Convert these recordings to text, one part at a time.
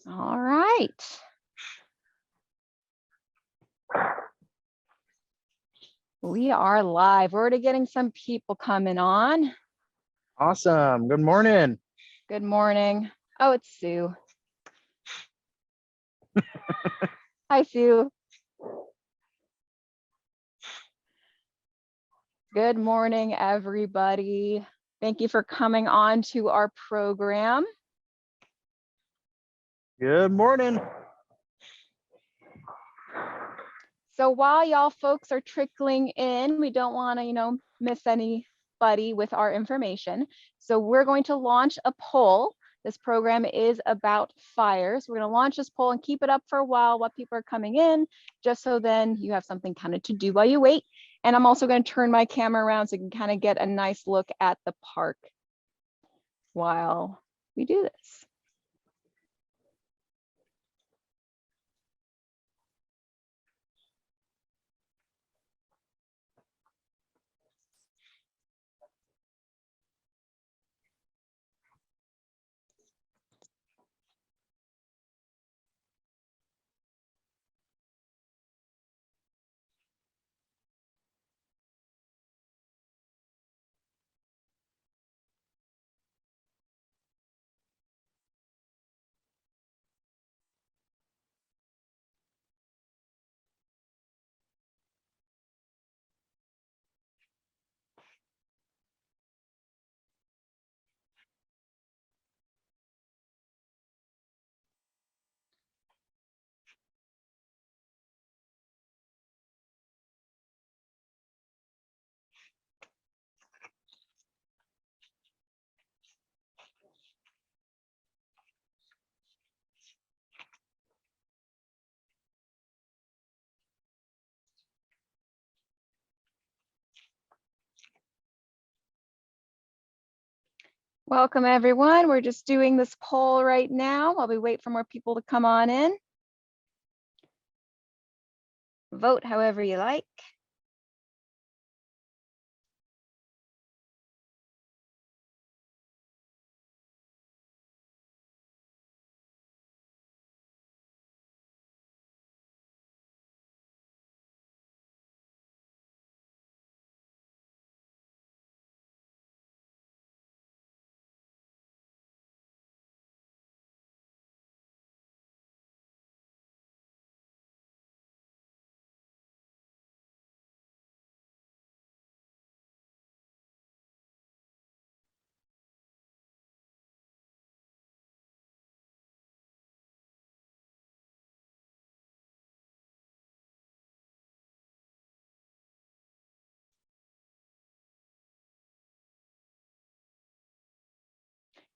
All right. We are live. We're already getting some people coming on. Awesome. Good morning. Good morning. Oh, it's Sue. Hi, Sue. Good morning, everybody. Thank you for coming on to our program. Good morning. So while y'all folks are trickling in, we don't want to, miss anybody with our information. So we're going to launch a poll. This program is about fires. We're going to launch this poll and keep it up for a while people are coming in, just so then you have something kind of to do while you wait. And I'm also going to turn my camera around so you can kind of get a nice look at the park while we do this. Welcome, everyone. We're just doing this poll right now while we wait for more people to come on in. Vote however you like.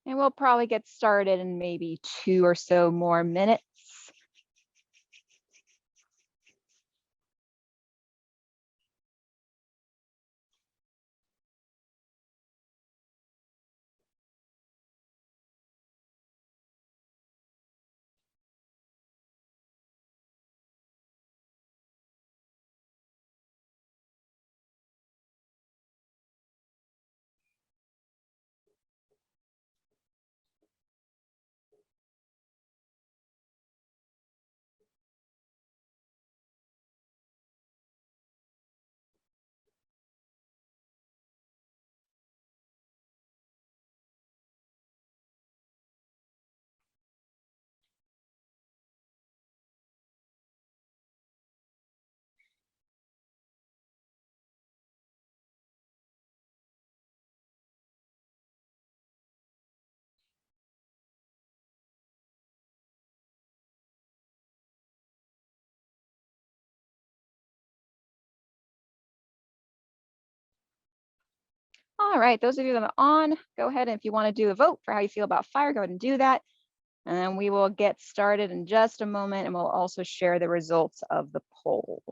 And we'll probably get started in maybe 2 or so more minutes. All right, those of you that are on, go ahead, and if you want to do a vote for how you feel about fire, go ahead and do that. And then we will get started in just a moment, and we'll also share the results of the poll.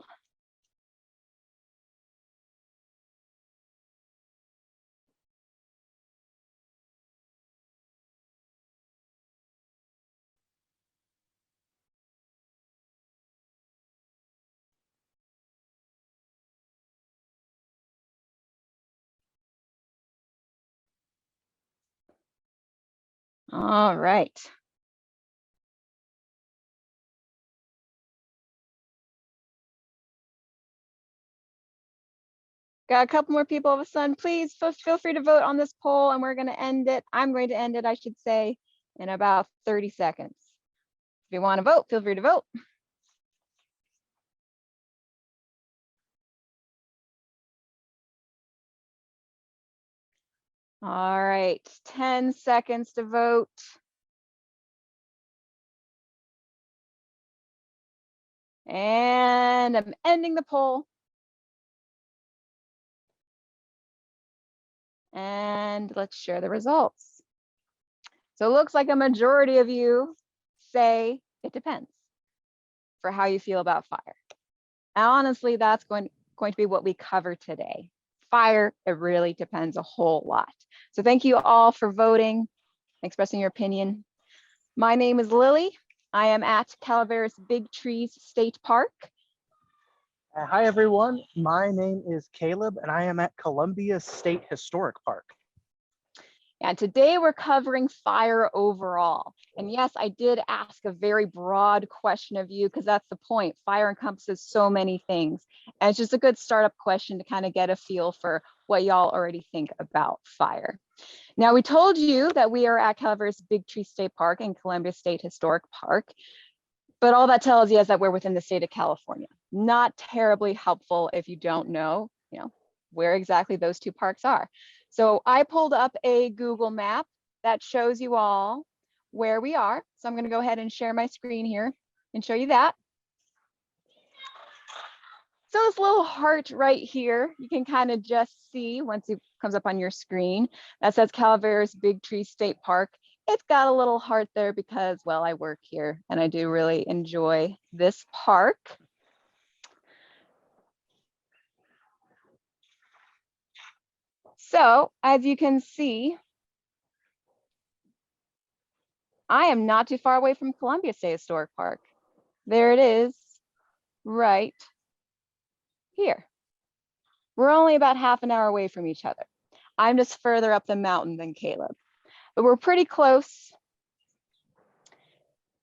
All right. Got a couple more people of a sudden. Please feel free to vote on this poll, and we're going to end it. I'm going to end it, I should say, in about 30 seconds. If you want to vote, feel free to vote. All right, 10 seconds to vote. And I'm ending the poll. And let's share the results. So it looks like a majority of you say it depends for how you feel about fire. And honestly, that's going to be what we cover today. Fire, it really depends a whole lot. So thank you all for voting, expressing your opinion. My name is Lily. I am at Calaveras Big Trees State Park. Hi, everyone. My name is Caleb, and I am at Columbia State Historic Park. And today we're covering fire overall. And yes, I did ask a very broad question of you because that's the point. Fire encompasses so many things. And it's just a good startup question to kind of get a feel for what y'all already think about fire. Now, we told you that we are at Calaveras Big Tree State Park and Columbia State Historic Park. But all that tells you is that we're within the state of California. Not terribly helpful if you don't know, where exactly those two parks are. So I pulled up a Google map that shows you all where we are. So I'm going to go ahead and share my screen here and show you that. So this little heart right here, you can kind of just see once it comes up on your screen, that says Calaveras Big Tree State Park. It's got a little heart there because, well, I work here and I do really enjoy this park. So as you can see, I am not too far away from Columbia State Historic Park. There it is, right here. We're only about half an hour away from each other. I'm just further up the mountain than Caleb, but we're pretty close.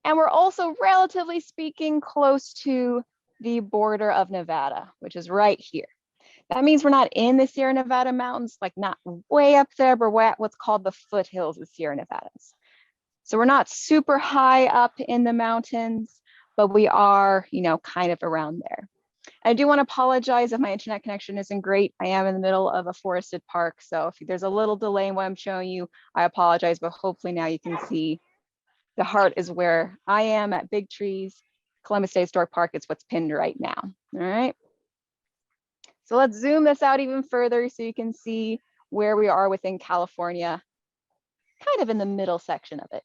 And we're also, relatively speaking, close to the border of Nevada, which is right here. That means we're not in the Sierra Nevada mountains, like not way up there, but we're at what's called the foothills of Sierra Nevadas. So we're not super high up in the mountains, but we are, kind of around there. I do want to apologize if my internet connection isn't great. I am in the middle of a forested park, so if there's a little delay in what I'm showing you, I apologize, but hopefully now you can see the heart is where I am at Big Trees, Columbia State Historic Park. It's what's pinned right now, all right? So let's zoom this out even further so you can see where we are within California, kind of in the middle section of it,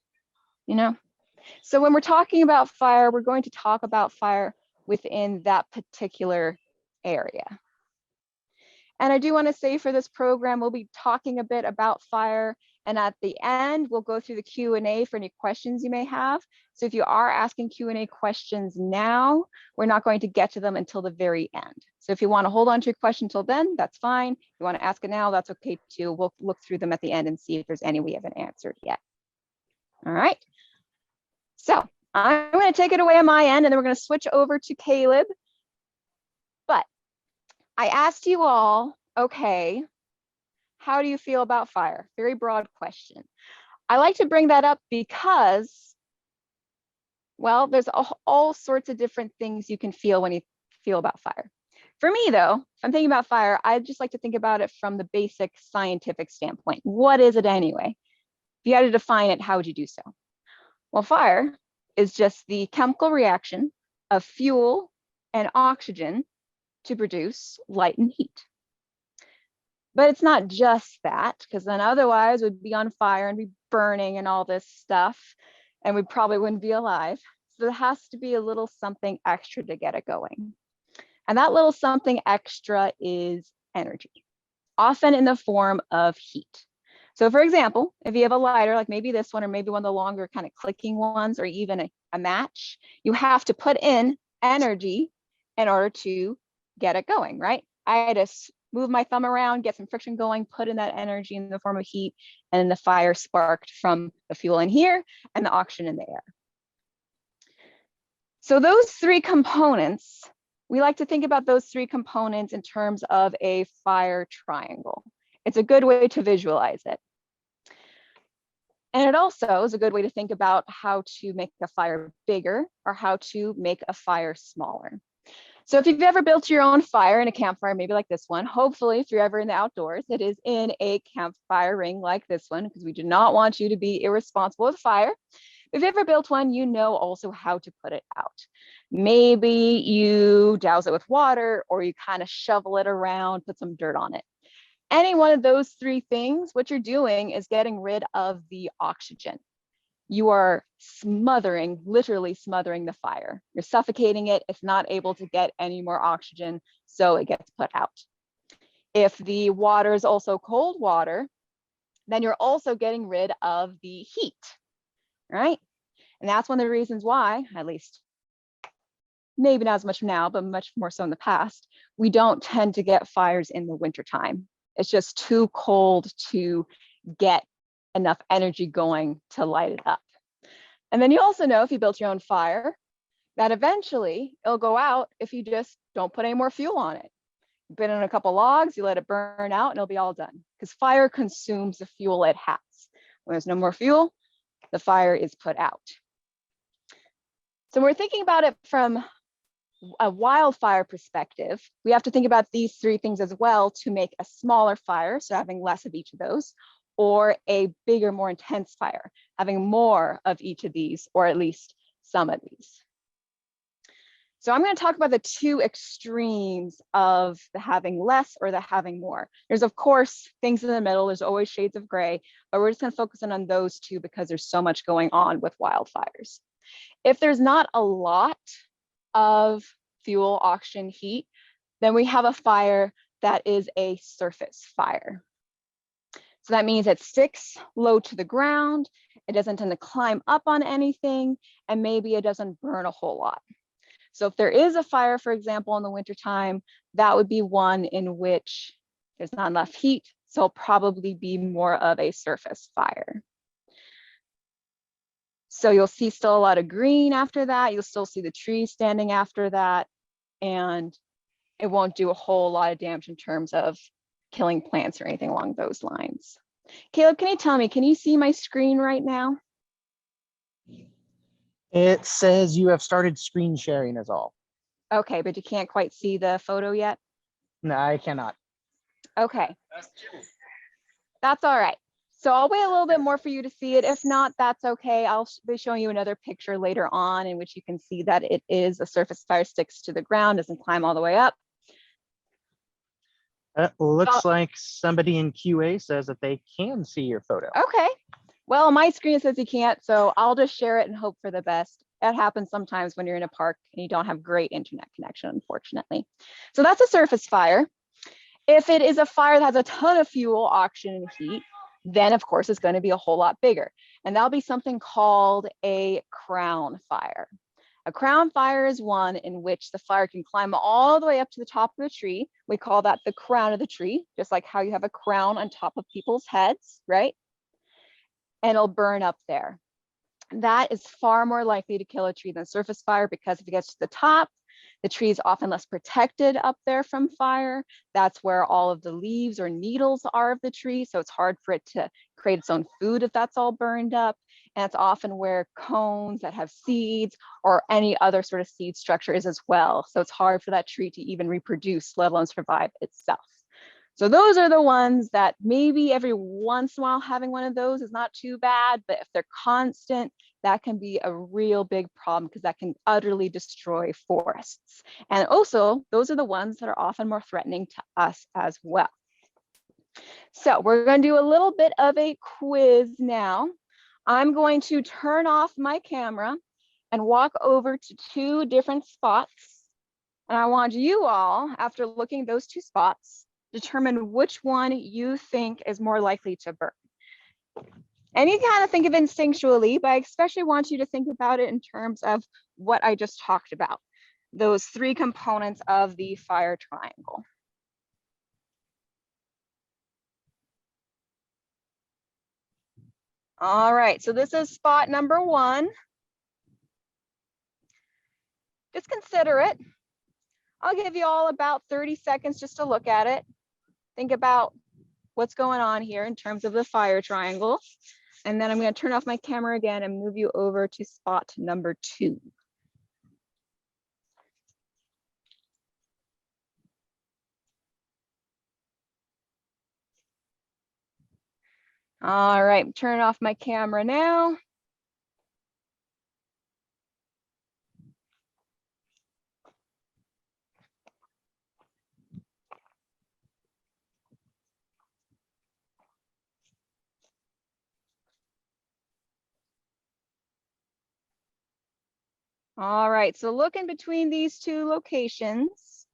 So when we're talking about fire, we're going to talk about fire within that particular area. And I do want to say for this program, we'll be talking a bit about fire. And at the end, we'll go through the Q&A for any questions you may have. So if you are asking Q&A questions now, we're not going to get to them until the very end. So if you want to hold on to your question till then, that's fine. If you want to ask it now, that's okay too. We'll look through them at the end and see if there's any we haven't answered yet. All right. So I'm going to take it away on my end, and then we're going to switch over to Caleb. But I asked you all, okay, how do you feel about fire? Very broad question. I like to bring that up because, well, there's all sorts of different things you can feel when you feel about fire. For me, though, if I'm thinking about fire, I just like to think about it from the basic scientific standpoint. What is it anyway? If you had to define it, how would you do so? Well, fire is just the chemical reaction of fuel and oxygen to produce light and heat. But it's not just that, because then otherwise we'd be on fire and be burning and all this stuff, and we probably wouldn't be alive. So there has to be a little something extra to get it going. And that little something extra is energy, often in the form of heat. So for example, if you have a lighter, like maybe this one, or maybe one of the longer kind of clicking ones, or even a match, you have to put in energy in order to get it going, right? I had to move my thumb around, get some friction going, put in that energy in the form of heat, and then the fire sparked from the fuel in here and the oxygen in the air. So those three components We like to think about those three components in terms of a fire triangle. It's a good way to visualize it. And it also is a good way to think about how to make a fire bigger or how to make a fire smaller. So if you've ever built your own fire in a campfire, maybe like this one, hopefully if you're ever in the outdoors, it is in a campfire ring like this one, because we do not want you to be irresponsible with fire. If you've ever built one, you know also how to put it out. Maybe you douse it with water or you kind of shovel it around, put some dirt on it. Any one of those three things, what you're doing is getting rid of the oxygen. You are smothering, literally smothering the fire. You're suffocating it. It's not able to get any more oxygen, so it gets put out. If the water is also cold water, then you're also getting rid of the heat, right? And that's one of the reasons why, at least maybe not as much now, but much more so in the past, we don't tend to get fires in the wintertime. It's just too cold to get enough energy going to light it up. And then you also know if you built your own fire, that eventually it'll go out if you just don't put any more fuel on it. You put in a couple logs, you let it burn out and it'll be all done, because fire consumes the fuel it has. When there's no more fuel, the fire is put out. So we're thinking about it from a wildfire perspective. We have to think about these three things as well to make a smaller fire, so having less of each of those, or a bigger, more intense fire, having more of each of these, or at least some of these. So I'm going to talk about the two extremes of the having less or the having more. There's of course things in the middle, there's always shades of gray, but we're just going to focus on those two because there's so much going on with wildfires. If there's not a lot of fuel, oxygen, heat, then we have a fire that is a surface fire. So that means it sticks low to the ground, it doesn't tend to climb up on anything, and maybe it doesn't burn a whole lot. So if there is a fire, for example, in the wintertime, that would be one in which there's not enough heat, so it'll probably be more of a surface fire. So you'll see still a lot of green after that. You'll still see the trees standing after that, and it won't do a whole lot of damage in terms of killing plants or anything along those lines. Caleb, can you tell me, can you see my screen right now? It says you have started screen sharing is all. Okay, but you can't quite see the photo yet? No, I cannot. Okay. That's all right. So I'll wait a little bit more for you to see it. If not, that's okay. I'll be showing you another picture later on in which you can see that it is a surface fire, sticks to the ground, doesn't climb all the way up. It looks like somebody in QA says that they can see your photo. Okay. Well, my screen says you can't, so I'll just share it and hope for the best. That happens sometimes when you're in a park and you don't have great internet connection, unfortunately. So that's a surface fire. If it is a fire that has a ton of fuel, oxygen, and heat, then of course it's going to be a whole lot bigger. And that'll be something called a crown fire. A crown fire is one in which the fire can climb all the way up to the top of the tree. We call that the crown of the tree, just like how you have a crown on top of people's heads, right? And it'll burn up there. That is far more likely to kill a tree than surface fire, because if it gets to the top, the tree is often less protected up there from fire. That's where all of the leaves or needles are of the tree. So it's hard for it to create its own food if that's all burned up. And it's often where cones that have seeds or any other sort of seed structure is as well. So it's hard for that tree to even reproduce, let alone survive itself. So those are the ones that maybe every once in a while having one of those is not too bad, but if they're constant, that can be a real big problem because that can utterly destroy forests. And also, those are the ones that are often more threatening to us as well. So we're going to do a little bit of a quiz now. I'm going to turn off my camera and walk over to two different spots. And I want you all, after looking at those two spots, determine which one you think is more likely to burn. And you kind of think of it instinctually, but I especially want you to think about it in terms of what I just talked about, those three components of the fire triangle. All right, so this is spot number one. Just consider it. I'll give you all about 30 seconds just to look at it. Think about what's going on here in terms of the fire triangle. And then I'm going to turn off my camera again and move you over to spot number 2. All right, turn off my camera now. All right, so look in between these 2 locations.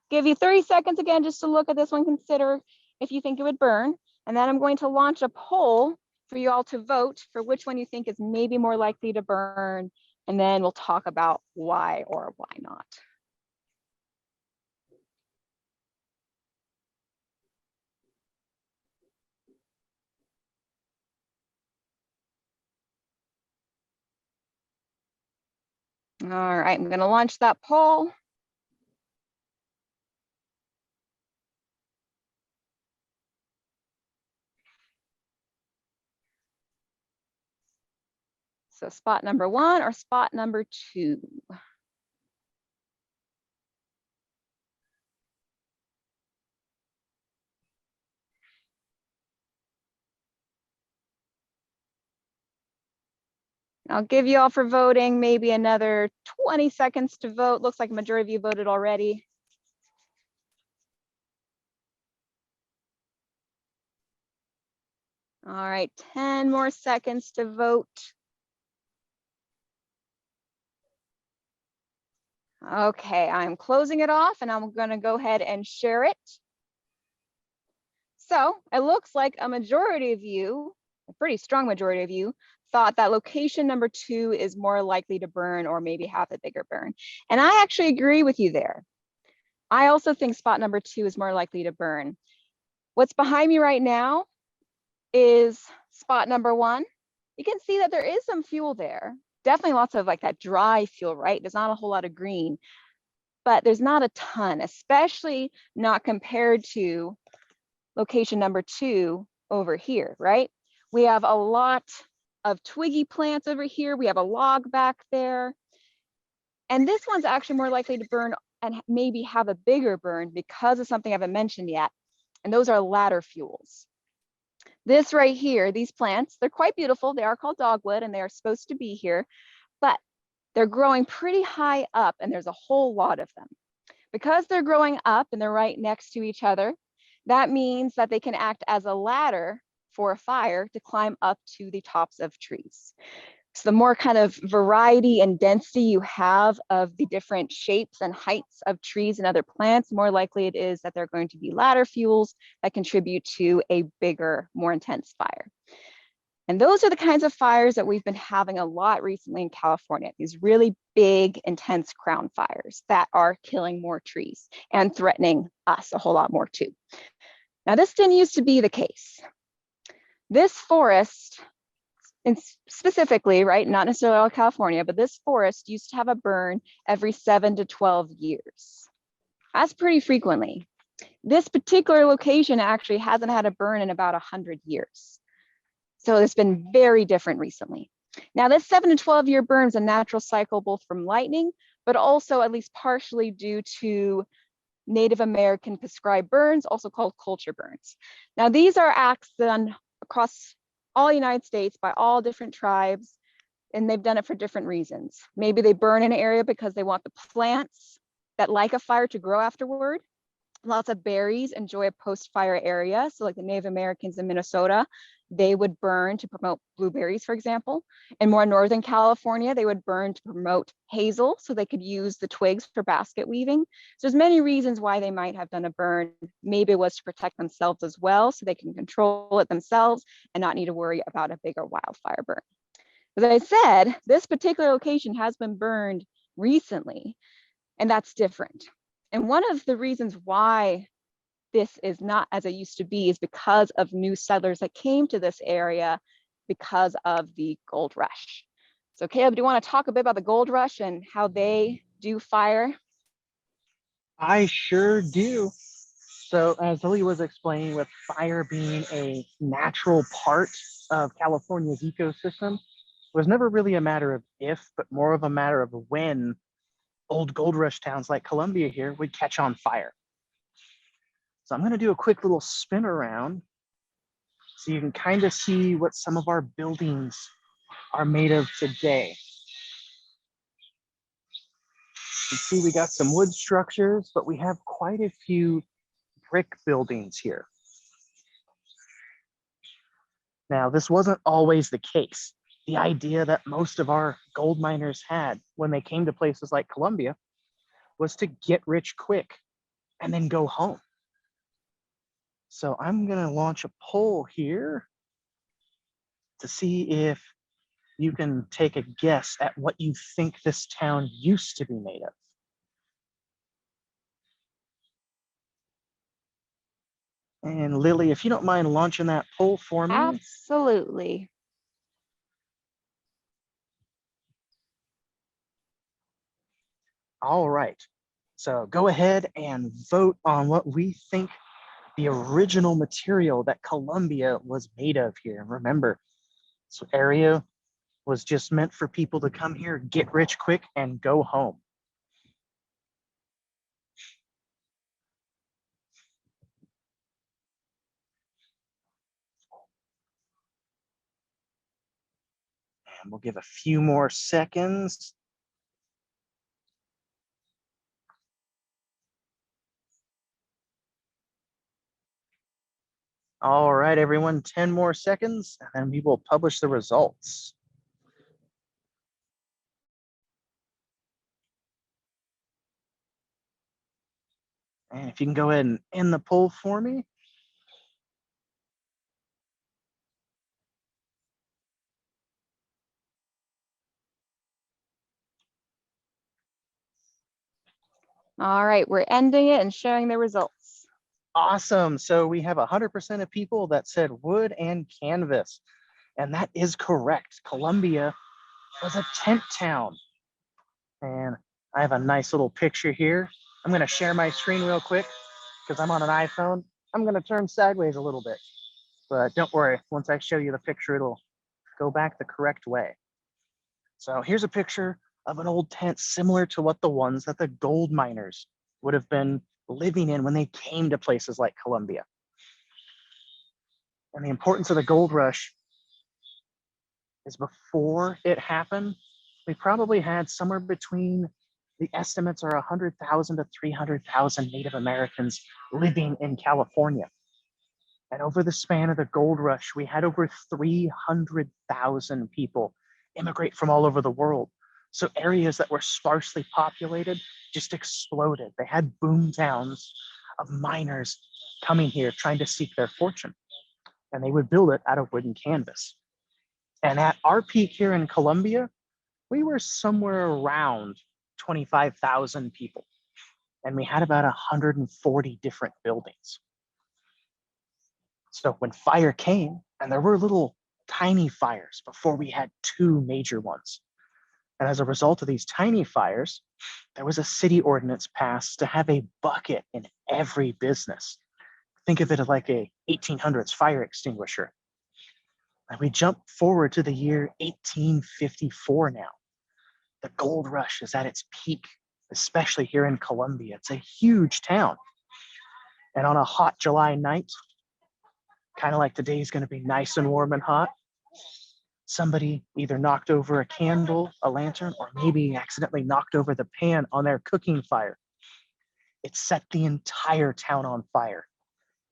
Give you 30 seconds again just to look at this one, consider if you think it would burn. And then I'm going to launch a poll for you all to vote for which one you think is maybe more likely to burn. And then we'll talk about why or why not. All right, I'm going to launch that poll. So spot number 1 or spot number 2? I'll give you all for voting maybe another 20 seconds to vote. Looks like a majority of you voted already. All right, 10 more seconds to vote. Okay, I'm closing it off and I'm going to go ahead and share it. So it looks like a majority of you, a pretty strong majority of you, thought that location number 2 is more likely to burn or maybe have a bigger burn. And I actually agree with you there. I also think spot number 2 is more likely to burn. What's behind me right now is spot number 1. You can see that there is some fuel there. Definitely lots of like that dry fuel, right? There's not a whole lot of green, but there's not a ton, especially not compared to location number 2 over here, right? We have a lot of twiggy plants over here. We have a log back there. And this one's actually more likely to burn and maybe have a bigger burn because of something I haven't mentioned yet. And those are ladder fuels. This right here, these plants, they're quite beautiful. They are called dogwood and they are supposed to be here, but they're growing pretty high up and there's a whole lot of them. Because they're growing up and they're right next to each other, that means that they can act as a ladder for a fire to climb up to the tops of trees. So the more kind of variety and density you have of the different shapes and heights of trees and other plants, more likely it is that they're going to be ladder fuels that contribute to a bigger, more intense fire. And those are the kinds of fires that we've been having a lot recently in California, these really big, intense crown fires that are killing more trees and threatening us a whole lot more too. Now, this didn't used to be the case. This forest, and specifically, right, not necessarily all California, but this forest used to have a burn every 7 to 12 years. That's pretty frequently. This particular location actually hasn't had a burn in about 100 years. So it's been very different recently. Now, this 7 to 12 year burn is a natural cycle, both from lightning, but also at least partially due to Native American prescribed burns, also called culture burns. Now, these are acts done across all the United States by all different tribes, and they've done it for different reasons. Maybe they burn an area because they want the plants that like a fire to grow afterward. Lots of berries enjoy a post-fire area. So like the Native Americans in Minnesota, they would burn to promote blueberries, for example. In more Northern California, they would burn to promote hazel so they could use the twigs for basket weaving. So there's many reasons why they might have done a burn. Maybe it was to protect themselves as well, so they can control it themselves and not need to worry about a bigger wildfire burn. As I said, this particular location has been burned recently, and that's different. And one of the reasons why this is not as it used to be is because of new settlers that came to this area because of the gold rush. So Caleb, do you want to talk a bit about the gold rush and how they do fire? I sure do. So, as Lillie was explaining, with fire being a natural part of California's ecosystem, it was never really a matter of if, but more of a matter of when old gold rush towns like Colombia here would catch on fire. So, I'm going to do a quick little spin around so you can kind of see what some of our buildings are made of today. You see, we got some wood structures, but we have quite a few brick buildings here. Now, this wasn't always the case. The idea that most of our gold miners had when they came to places like Colombia was to get rich quick and then go home. So I'm going to launch a poll here to see if you can take a guess at what you think this town used to be made of. And Lillie, if you don't mind launching that poll for me. Absolutely. All right. So go ahead and vote on what we think the original material that Colombia was made of here. And remember, this area was just meant for people to come here, get rich quick, and go home. And we'll give a few more seconds. All right, everyone, 10 more seconds, and then we will publish the results. And if you can go ahead and end the poll for me. All right, we're ending it and showing the results. Awesome. So we have 100% of people that said wood and canvas. And that is correct. Colombia was a tent town. And I have a nice little picture here. I'm going to share my screen real quick because I'm on an iPhone. I'm going to turn sideways a little bit. But don't worry, once I show you the picture, it'll go back the correct way. So here's a picture of an old tent similar to what the ones that the gold miners would have been living in when they came to places like Colombia. And the importance of the gold rush is before it happened, we probably had somewhere between, the estimates are 100,000 to 300,000 Native Americans living in California. And over the span of the gold rush, we had over 300,000 people immigrate from all over the world. So areas that were sparsely populated just exploded. They had boom towns of miners coming here trying to seek their fortune. And they would build it out of wooden canvas. And at our peak here in Colombia, we were somewhere around 25,000 people. And we had about 140 different buildings. So when fire came, and there were little tiny fires before we had two major ones. And as a result of these tiny fires, there was a city ordinance passed to have a bucket in every business. Think of it like a 1800s fire extinguisher. And we jump forward to the year 1854 now. The gold rush is at its peak, especially here in Colombia. It's a huge town. And on a hot July night, kind of like today's going to be nice and warm and hot, somebody either knocked over a candle, a lantern, or maybe accidentally knocked over the pan on their cooking fire. It set the entire town on fire.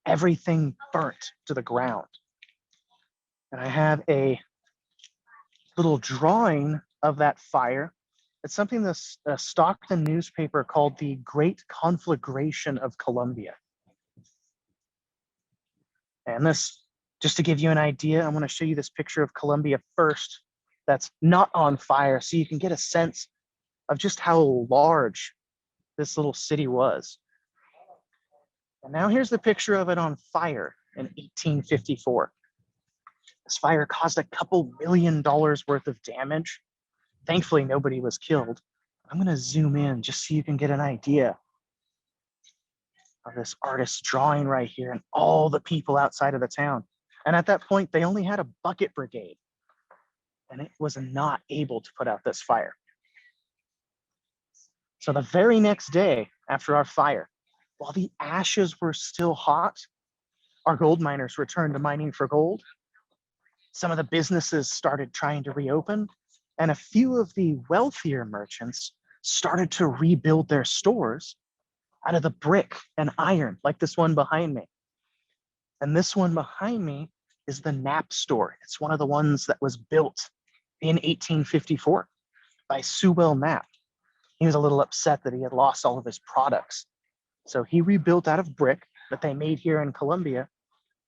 Everything burnt to the ground. And I have a little drawing of that fire. It's something the Stockton newspaper called the Great Conflagration of Colombia. And this, just to give you an idea, I'm going to show you this picture of Colombia first that's not on fire so you can get a sense of just how large this little city was. And now here's the picture of it on fire in 1854. This fire caused a couple $1 million worth of damage. Thankfully, nobody was killed. I'm going to zoom in just so you can get an idea. of this artist drawing right here and all the people outside of the town. And at that point, they only had a bucket brigade, and it was not able to put out this fire. So the very next day after our fire, while the ashes were still hot, our gold miners returned to mining for gold. Some of the businesses started trying to reopen, and a few of the wealthier merchants started to rebuild their stores out of the brick and iron, like this one behind me. And this one behind me is the Knapp store. It's one of the ones that was built in 1854 by Sewell Knapp. He was a little upset that he had lost all of his products. So he rebuilt out of brick that they made here in Colombia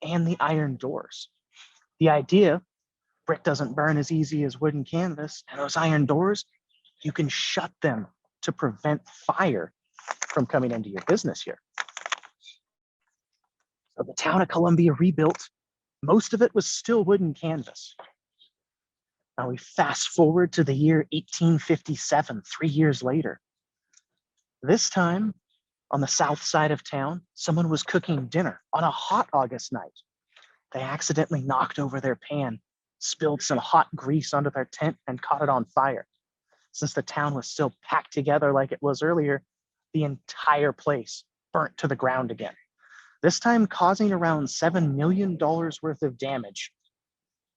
and the iron doors. The idea, brick doesn't burn as easy as wooden canvas, and those iron doors, you can shut them to prevent fire from coming into your business here. So the town of Colombia rebuilt. Most of it was still wooden canvas. Now we fast forward to the year 1857, 3 years later. This time, on the south side of town, someone was cooking dinner on a hot August night. They accidentally knocked over their pan, spilled some hot grease onto their tent, and caught it on fire. Since the town was still packed together like it was earlier, the entire place burnt to the ground again, this time causing around $7 million worth of damage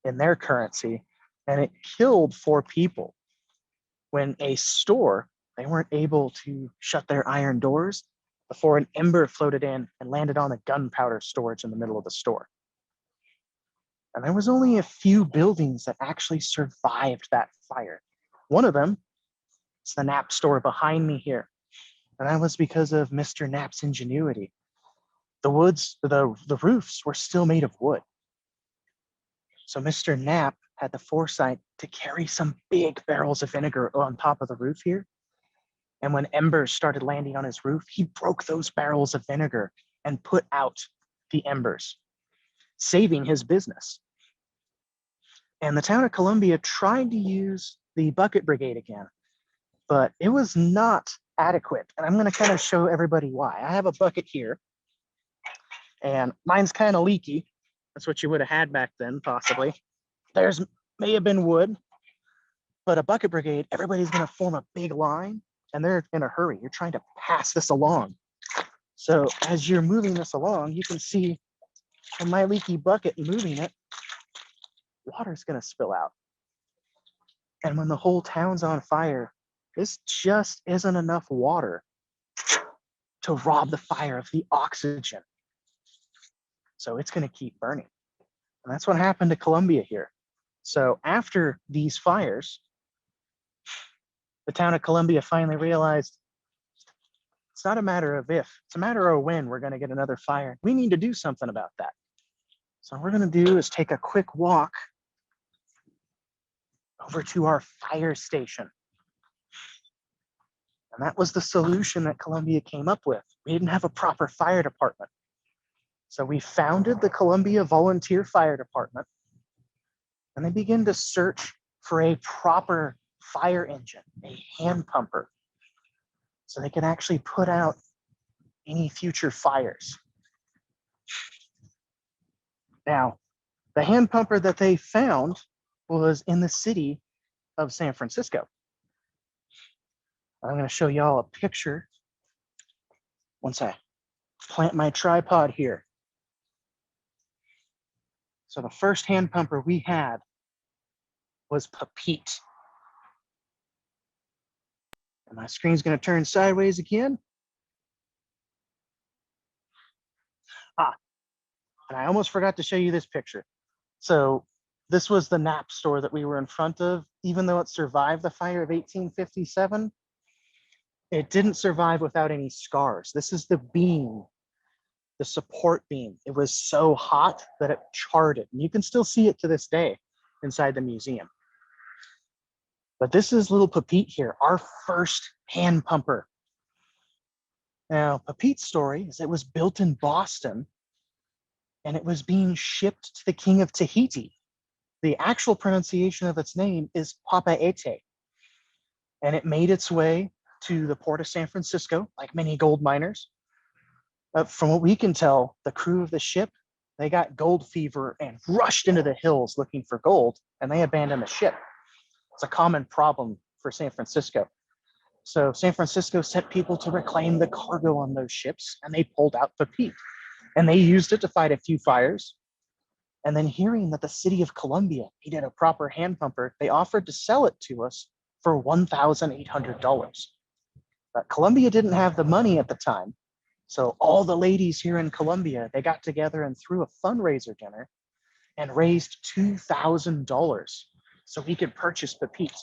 in their currency, and it killed 4 people. When a store, they weren't able to shut their iron doors before an ember floated in and landed on the gunpowder storage in the middle of the store. And there was only a few buildings that actually survived that fire. One of them is the Knapp store behind me here. And that was because of Mr. Knapp's ingenuity. The roofs were still made of wood. So Mr. Knapp had the foresight to carry some big barrels of vinegar on top of the roof here. And when embers started landing on his roof, he broke those barrels of vinegar and put out the embers, saving his business. And the town of Colombia tried to use the bucket brigade again, but it was not adequate. And I'm going to kind of show everybody why. I have a bucket here, and mine's kind of leaky. That's what you would have had back then, possibly. There's may have been wood, but a bucket brigade, everybody's going to form a big line, and they're in a hurry. You're trying to pass this along. So as you're moving this along, you can see from my leaky bucket moving it, water's going to spill out. And when the whole town's on fire, this just isn't enough water to rob the fire of the oxygen. So it's going to keep burning. And that's what happened to Colombia here. So after these fires, the town of Colombia finally realized it's not a matter of if, it's a matter of when we're going to get another fire. We need to do something about that. So what we're going to do is take a quick walk over to our fire station. And that was the solution that Colombia came up with. We didn't have a proper fire department. So we founded the Colombia Volunteer Fire Department, and they began to search for a proper fire engine, a hand pumper, so they could actually put out any future fires. Now, the hand pumper that they found was in the city of San Francisco. I'm going to show y'all a picture once I plant my tripod here. So the first hand pumper we had was Pepite. And my screen's going to turn sideways again. And I almost forgot to show you this picture. So this was the Knapp store that we were in front of. Even though it survived the fire of 1857, it didn't survive without any scars. This is the beam, the support beam. It was so hot that it charred it. And you can still see it to this day inside the museum. But this is little Pepite here, our first hand pumper. Now, Pepite's story is it was built in Boston, and it was being shipped to the King of Tahiti. The actual pronunciation of its name is Papaete. And it made its way to the port of San Francisco, like many gold miners. From what we can tell, the crew of the ship, they got gold fever and rushed into the hills looking for gold, and they abandoned the ship. It's a common problem for San Francisco. So San Francisco sent people to reclaim the cargo on those ships, and they pulled out Pepite. And they used it to fight a few fires. And then hearing that the city of Colombia needed a proper hand pumper, they offered to sell it to us for $1,800. But Colombia didn't have the money at the time. So all the ladies here in Colombia, they got together and threw a fundraiser dinner and raised $2,000 so we could purchase Pepite.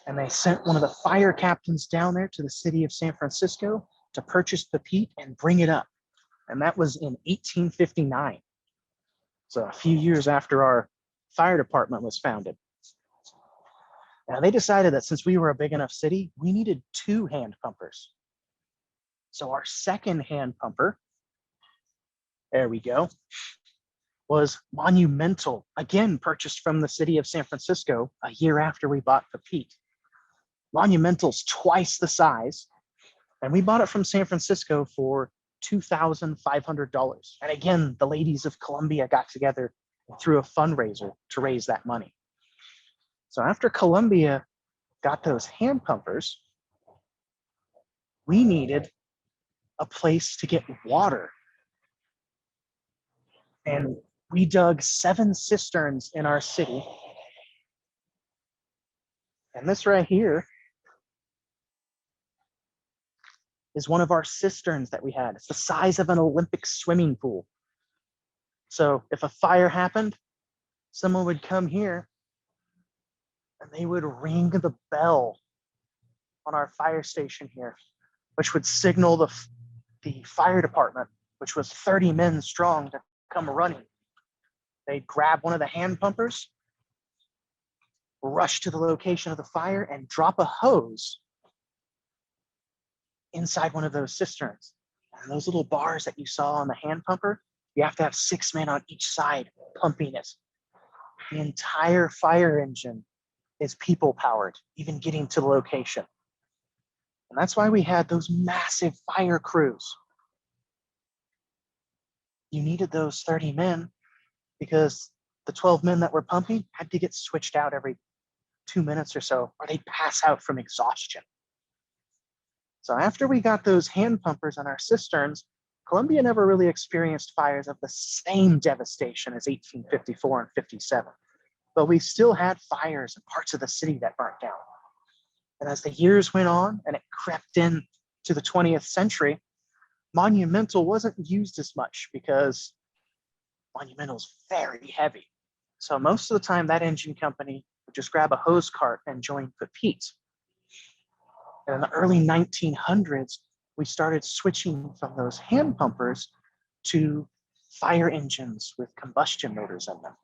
And they sent one of the fire captains down there to the city of San Francisco to purchase Pepite and bring it up. And that was in 1859. So a few years after our fire department was founded. Now they decided that since we were a big enough city, we needed 2 hand pumpers. So our second hand pumper, there we go, was Monumental, again purchased from the city of San Francisco a year after we bought Pepite. Monumental's twice the size, and we bought it from San Francisco for $2,500. And again, the ladies of Colombia got together and threw a fundraiser to raise that money. So after Colombia got those hand pumpers, we needed a place to get water. And we dug 7 cisterns in our city. And this right here is one of our cisterns that we had. It's the size of an Olympic swimming pool. So if a fire happened, someone would come here and they would ring the bell on our fire station here, which would signal the fire department, which was 30 men strong, to come running. They'd grab one of the hand pumpers, rush to the location of the fire, and drop a hose inside one of those cisterns. And those little bars that you saw on the hand pumper, you have to have 6 men on each side pumping it. The entire fire engine is people powered, even getting to the location. And that's why we had those massive fire crews. You needed those 30 men because the 12 men that were pumping had to get switched out every 2 minutes or so, or they'd pass out from exhaustion. So after we got those hand pumpers on our cisterns, Colombia never really experienced fires of the same devastation as 1854 and 57. But we still had fires in parts of the city that burnt down. And as the years went on and it crept in to the 20th century, Monumental wasn't used as much because Monumental is very heavy. So most of the time that engine company would just grab a hose cart and join Pepite. And in the early 1900s, we started switching from those hand pumpers to fire engines with combustion motors in them.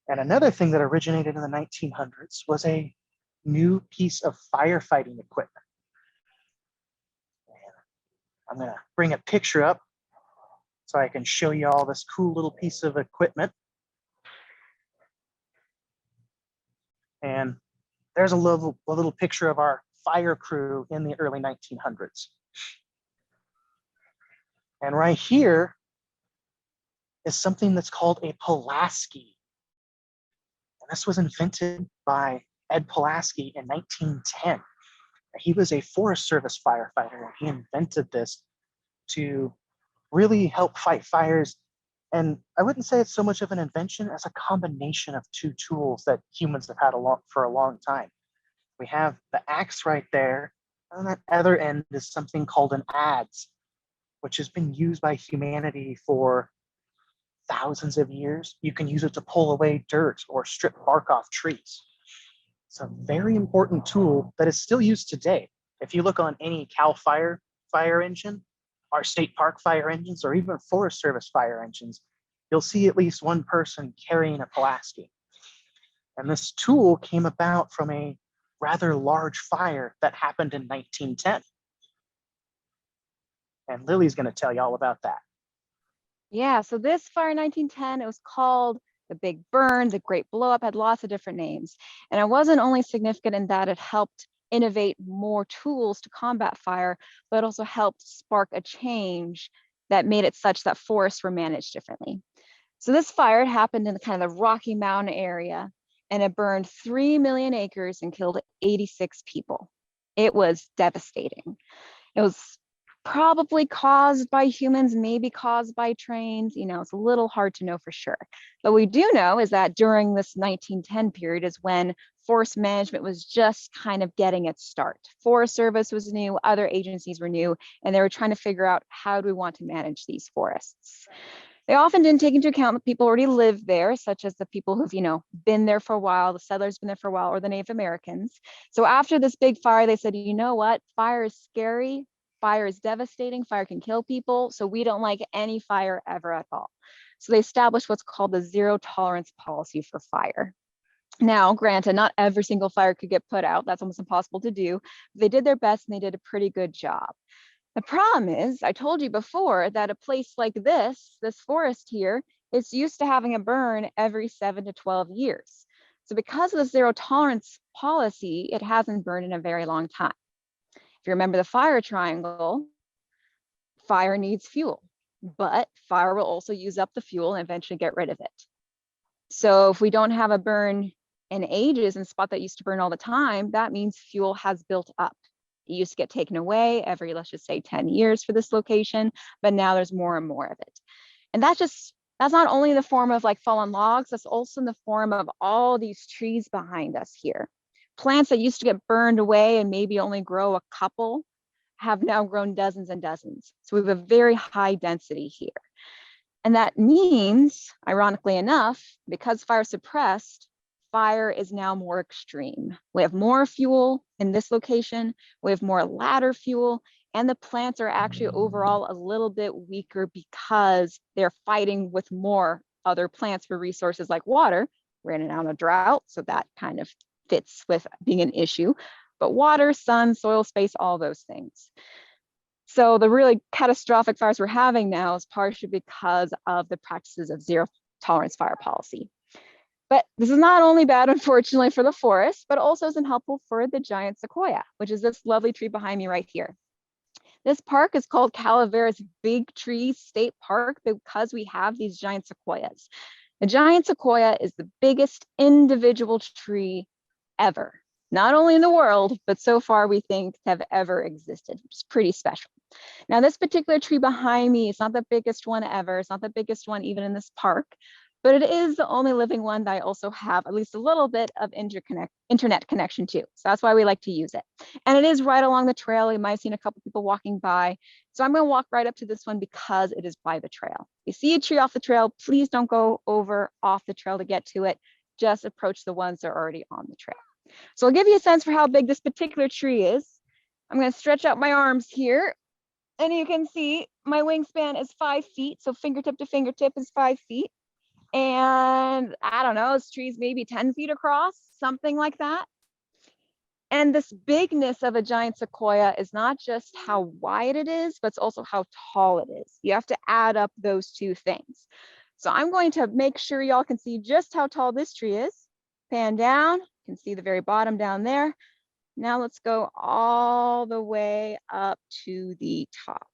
And another thing that originated in the 1900s was a new piece of firefighting equipment. And I'm going to bring a picture up so I can show you all this cool little piece of equipment. And there's a little picture of our fire crew in the early 1900s. And right here is something that's called a Pulaski. And this was invented by Ed Pulaski in 1910. He was a Forest Service firefighter, and he invented this to really help fight fires. And I wouldn't say it's so much of an invention as a combination of 2 tools that humans have had for a long time. We have the axe right there, and on that other end is something called an adze, which has been used by humanity for thousands of years. You can use it to pull away dirt or strip bark off trees. It's a very important tool that is still used today. If you look on any Cal Fire engine, our state park fire engines, or even Forest Service fire engines, you'll see at least one person carrying a Pulaski. And this tool came about from a rather large fire that happened in 1910. And Lily's going to tell you all about that. Yeah, so this fire in 1910, it was called the Big Burn, the Great Blow Up, had lots of different names. And it wasn't only significant in that it helped innovate more tools to combat fire, but also helped spark a change that made it such that forests were managed differently. So this fire happened in the kind of the Rocky Mountain area, and it burned 3 million acres and killed 86 people. It was devastating. It was probably caused by humans, maybe caused by trains. It's a little hard to know for sure. But we do know is that during this 1910 period is when forest management was just kind of getting its start. Forest Service was new, other agencies were new, and they were trying to figure out how do we want to manage these forests. They often didn't take into account the people who already lived there, such as the people who've, been there for a while, the settlers been there for a while, or the Native Americans. So after this big fire, they said, you know what? Fire is scary. Fire is devastating. Fire can kill people. So we don't like any fire ever at all. So they established what's called the zero tolerance policy for fire. Now, granted, not every single fire could get put out. That's almost impossible to do. They did their best and they did a pretty good job. The problem is, I told you before that a place like this forest here, is used to having a burn every 7 to 12 years. So because of the zero tolerance policy, it hasn't burned in a very long time. If you remember the fire triangle, fire needs fuel, but fire will also use up the fuel and eventually get rid of it. So if we don't have a burn in ages in a spot that used to burn all the time, that means fuel has built up. It used to get taken away every, let's just say 10 years for this location, but now there's more and more of it. And that's not only in the form of like fallen logs, that's also in the form of all these trees behind us here. Plants that used to get burned away and maybe only grow a couple have now grown dozens and dozens. So we have a very high density here. And that means, ironically enough, because fire suppressed, fire is now more extreme. We have more fuel in this location, we have more ladder fuel, and the plants are actually overall a little bit weaker because they're fighting with more other plants for resources like water. We're in and out of drought, so that kind of fits with being an issue. But water, sun, soil space, all those things. So the really catastrophic fires we're having now is partially because of the practices of zero tolerance fire policy. But this is not only bad, unfortunately, for the forest, but also isn't helpful for the giant sequoia, which is this lovely tree behind me right here. This park is called Calaveras Big Tree State Park because we have these giant sequoias. The giant sequoia is the biggest individual tree ever, not only in the world, but so far we think have ever existed, which is pretty special. Now, this particular tree behind me is not the biggest one ever. It's not the biggest one even in this park, but it is the only living one that I also have at least a little bit of internet connection to. So that's why we like to use it. And it is right along the trail. You might have seen a couple people walking by. So I'm going to walk right up to this one because it is by the trail. If you see a tree off the trail, please don't go over off the trail to get to it. Just approach the ones that are already on the trail. So I'll give you a sense for how big this particular tree is. I'm going to stretch out my arms here. And you can see my wingspan is 5 feet. So fingertip to fingertip is 5 feet. And I don't know, this tree's maybe 10 feet across, something like that. And this bigness of a giant sequoia is not just how wide it is, but it's also how tall it is. You have to add up those two things. So I'm going to make sure y'all can see just how tall this tree is. Pan down, you can see the very bottom down there. Now let's go all the way up to the top.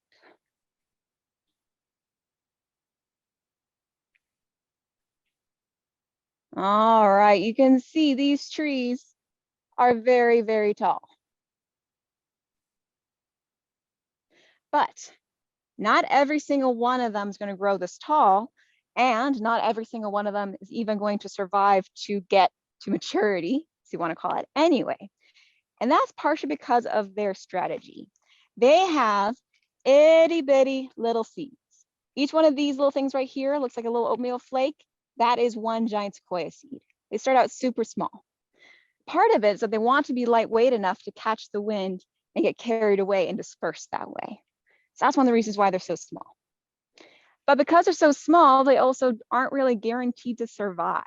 All right, you can see these trees are very, very tall. But not every single one of them is going to grow this tall, and not every single one of them is even going to survive to get to maturity, if you want to call it anyway. And that's partially because of their strategy. They have itty bitty little seeds. Each one of these little things right here looks like a little oatmeal flake. That is one giant sequoia seed. They start out super small. Part of it is that they want to be lightweight enough to catch the wind and get carried away and disperse that way. So that's one of the reasons why they're so small. But because they're so small, they also aren't really guaranteed to survive.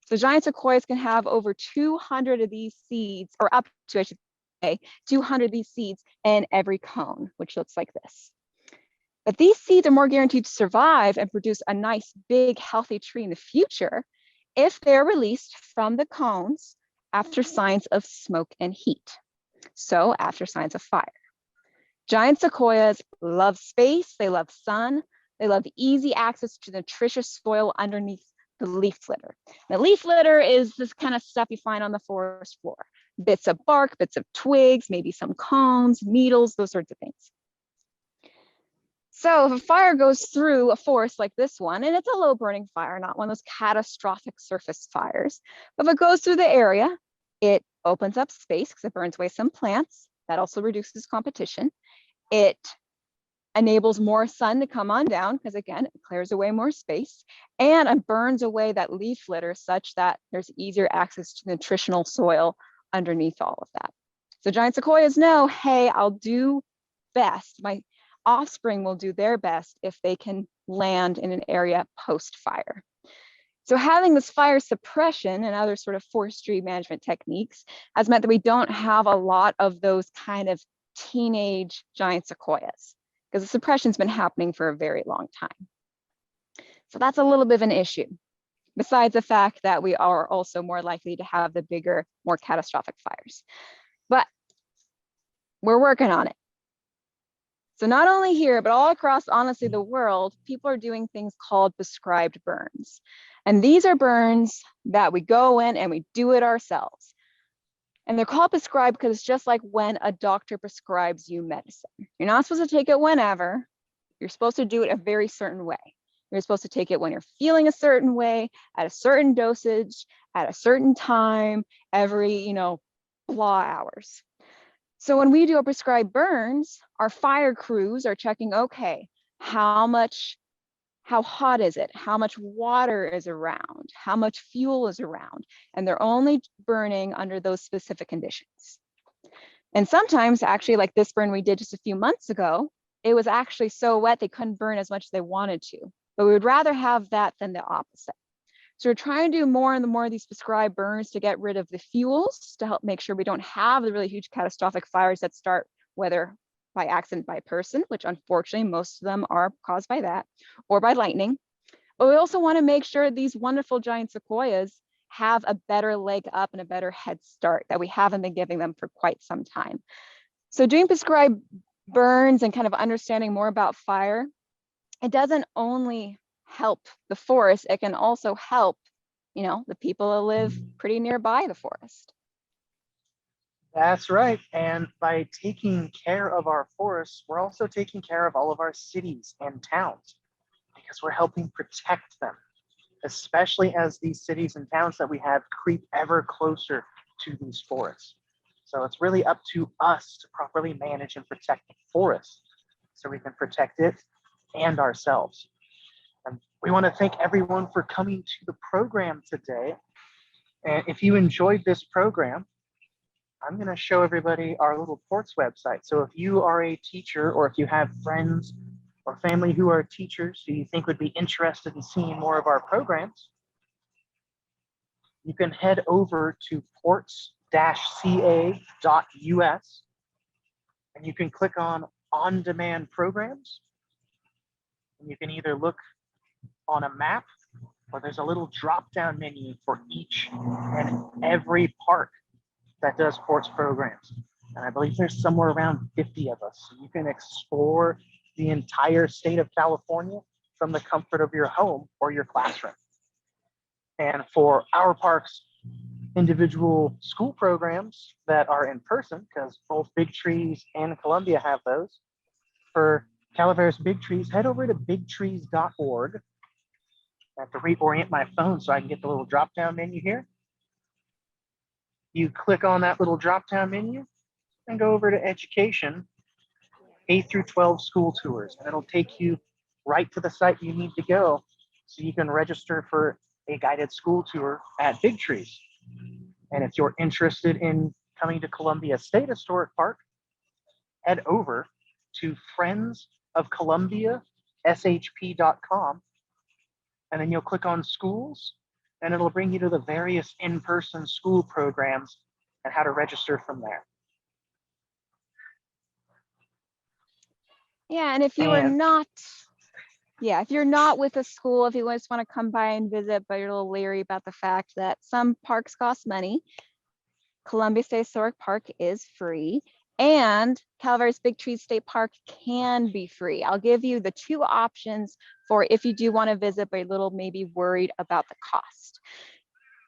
So giant sequoias can have over 200 of these seeds, or up to, I should say, 200 of these seeds in every cone, which looks like this. But these seeds are more guaranteed to survive and produce a nice, big, healthy tree in the future if they're released from the cones after signs of smoke and heat. So after signs of fire. Giant sequoias love space, they love sun, they love easy access to nutritious soil underneath the leaf litter. The leaf litter is this kind of stuff you find on the forest floor. Bits of bark, bits of twigs, maybe some cones, needles, those sorts of things. So if a fire goes through a forest like this one, and it's a low burning fire, not one of those catastrophic surface fires, but if it goes through the area, it opens up space because it burns away some plants. That also reduces competition. It enables more sun to come on down because again, it clears away more space and it burns away that leaf litter such that there's easier access to nutritional soil underneath all of that. So giant sequoias know, hey, I'll do best. My offspring will do their best if they can land in an area post-fire. So having this fire suppression and other sort of forestry management techniques has meant that we don't have a lot of those kind of teenage giant sequoias because the suppression's been happening for a very long time. So that's a little bit of an issue, besides the fact that we are also more likely to have the bigger, more catastrophic fires. But we're working on it. So not only here, but all across, honestly, the world, people are doing things called prescribed burns. And these are burns that we go in and we do it ourselves. And they're called prescribed because it's just like when a doctor prescribes you medicine. You're not supposed to take it whenever. You're supposed to do it a very certain way. You're supposed to take it when you're feeling a certain way, at a certain dosage, at a certain time, every, blah hours. So when we do a prescribed burns, our fire crews are checking, okay, how hot is it? How much water is around? How much fuel is around? And they're only burning under those specific conditions. And sometimes actually like this burn we did just a few months ago, it was actually so wet they couldn't burn as much as they wanted to. But we would rather have that than the opposite. So we're trying to do more and more of these prescribed burns to get rid of the fuels to help make sure we don't have the really huge catastrophic fires that start whether by accident by person, which unfortunately most of them are caused by that, or by lightning. But we also want to make sure these wonderful giant sequoias have a better leg up and a better head start that we haven't been giving them for quite some time. So doing prescribed burns and kind of understanding more about fire, it doesn't only help the forest, it can also help, the people that live pretty nearby the forest. That's right. And by taking care of our forests, we're also taking care of all of our cities and towns because we're helping protect them, especially as these cities and towns that we have creep ever closer to these forests. So it's really up to us to properly manage and protect the forest so we can protect it and ourselves. And we want to thank everyone for coming to the program today. And if you enjoyed this program, I'm going to show everybody our little Ports website. So if you are a teacher or if you have friends or family who are teachers who you think would be interested in seeing more of our programs, you can head over to ports-ca.us and you can click on demand programs. And you can either look on a map or there's a little drop down menu for each and every park that does ports programs. And I believe there's somewhere around 50 of us. So you can explore the entire state of California from the comfort of your home or your classroom. And for our park's individual school programs that are in person, because both Big Trees and Columbia have those, for Calaveras Big Trees, head over to bigtrees.org. I have to reorient my phone so I can get the little drop-down menu here. You click on that little drop-down menu and go over to education, 8 through 12 school tours, and it'll take you right to the site you need to go so you can register for a guided school tour at Big Trees. And if you're interested in coming to Columbia State Historic Park, head over to friendsofcolumbiashp.com, and then you'll click on schools, and it'll bring you to the various in-person school programs and how to register from there. Yeah, and if you are not, if you're not with a school, if you just want to come by and visit, but you're a little leery about the fact that some parks cost money, Columbia State Historic Park is free, and Calaveras Big Trees State Park can be free. I'll give you the two options for if you do want to visit, but a little maybe worried about the cost.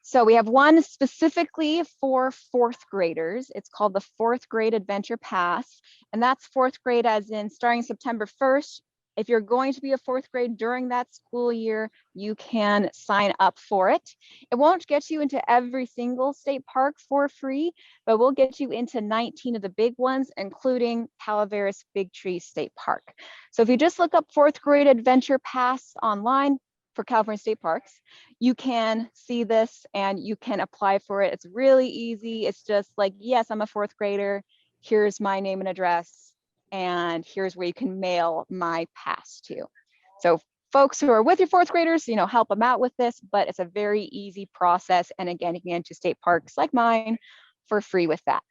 So we have one specifically for fourth graders. It's called the Fourth Grade Adventure Pass. And that's fourth grade as in starting September 1st. If you're going to be a fourth grade during that school year, you can sign up for it. It won't get you into every single state park for free, but we'll get you into 19 of the big ones, including Calaveras Big Tree State Park. So if you just look up fourth grade adventure pass online for California state parks, you can see this and you can apply for it. It's really easy. It's just like, yes, I'm a fourth grader. Here's my name and address, and here's where you can mail my pass to. So folks who are with your fourth graders, help them out with this, but it's a very easy process. And again, you can get into state parks like mine for free with that.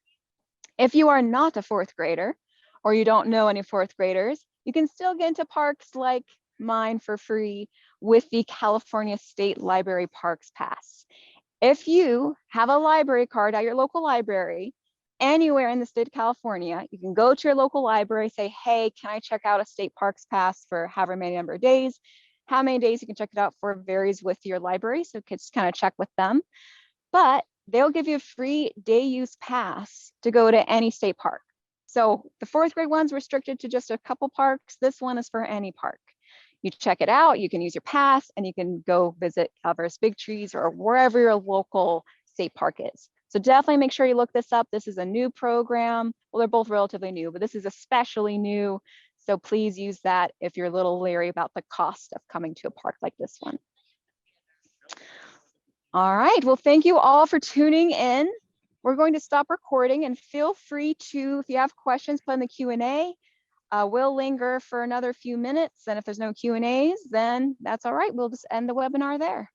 If you are not a fourth grader or you don't know any fourth graders, you can still get into parks like mine for free with the California State Library Parks Pass. If you have a library card at your local library, anywhere in the state of California, you can go to your local library, say, hey, can I check out a state parks pass for however many number of days? How many days you can check it out for varies with your library, so kids kind of check with them. But they'll give you a free day use pass to go to any state park. So the fourth grade one's restricted to just a couple parks. This one is for any park. You check it out, you can use your pass, and you can go visit Calaveras Big Trees or wherever your local state park is. So definitely make sure you look this up. This is a new program. Well, they're both relatively new, but this is especially new. So please use that if you're a little leery about the cost of coming to a park like this one. All right, well, thank you all for tuning in. We're going to stop recording, and feel free to, if you have questions, put in the Q&A. We'll linger for another few minutes, and if there's no Q&As, then that's all right. We'll just end the webinar there.